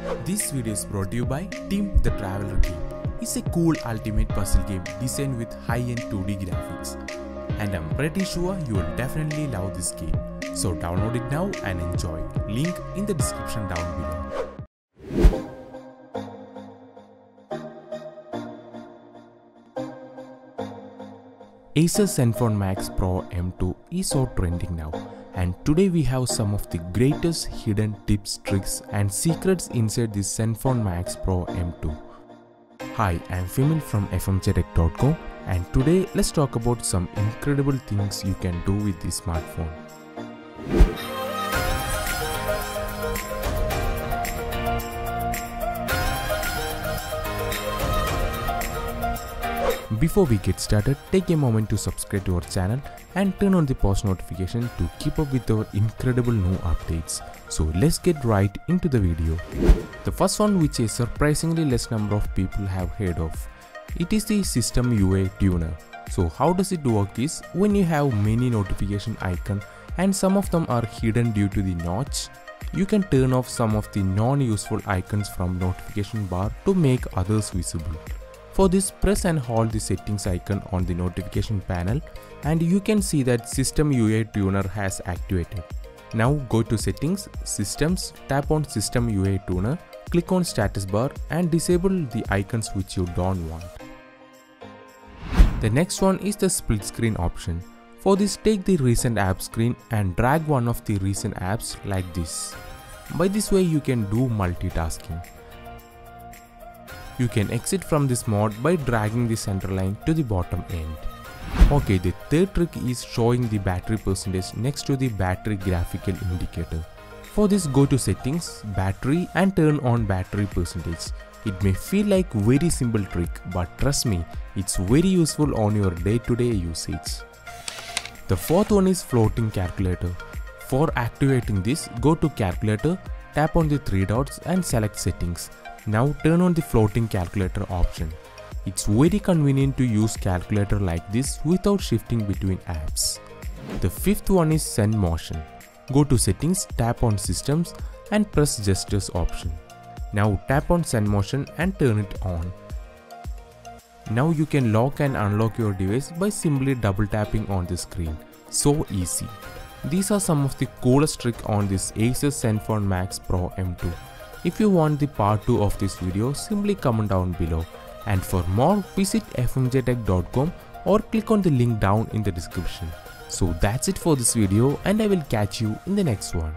This video is brought to you by Team the Traveler Game. It's a cool ultimate puzzle game designed with high-end 2D graphics. And I'm pretty sure you will definitely love this game. So download it now and enjoy. Link in the description down below. Asus Zenfone Max Pro M2 is so trending now, and today we have some of the greatest hidden tips, tricks and secrets inside this Zenfone Max Pro M2. Hi, I am Femil from fmjtech.com, and today let's talk about some incredible things you can do with this smartphone. Before we get started, take a moment to subscribe to our channel and turn on the post notification to keep up with our incredible new updates. So let's get right into the video. The first one, which a surprisingly less number of people have heard of. It is the System UI Tuner. So how does it work is, when you have many notification icons and some of them are hidden due to the notch, you can turn off some of the non-useful icons from notification bar to make others visible. For this, press and hold the settings icon on the notification panel and you can see that System UI Tuner has activated. Now go to Settings, Systems, tap on System UI Tuner, click on Status Bar and disable the icons which you don't want. The next one is the split screen option. For this, take the recent app screen and drag one of the recent apps like this. By this way you can do multitasking. You can exit from this mode by dragging the center line to the bottom end. Okay, the third trick is showing the battery percentage next to the battery graphical indicator. For this, go to Settings, Battery and turn on battery percentage. It may feel like a very simple trick, but trust me, it's very useful on your day-to-day usage. The fourth one is floating calculator. For activating this, go to Calculator, tap on the three dots and select Settings. Now turn on the floating calculator option. It's very convenient to use calculator like this without shifting between apps. The fifth one is Send Motion. Go to Settings, tap on Systems and press Gestures option. Now tap on Send Motion and turn it on. Now you can lock and unlock your device by simply double tapping on the screen. So easy. These are some of the coolest tricks on this Asus Zenfone Max Pro M2. If you want the part 2 of this video, simply comment down below. And for more, visit fmjtech.com or click on the link down in the description. So that's it for this video and I will catch you in the next one.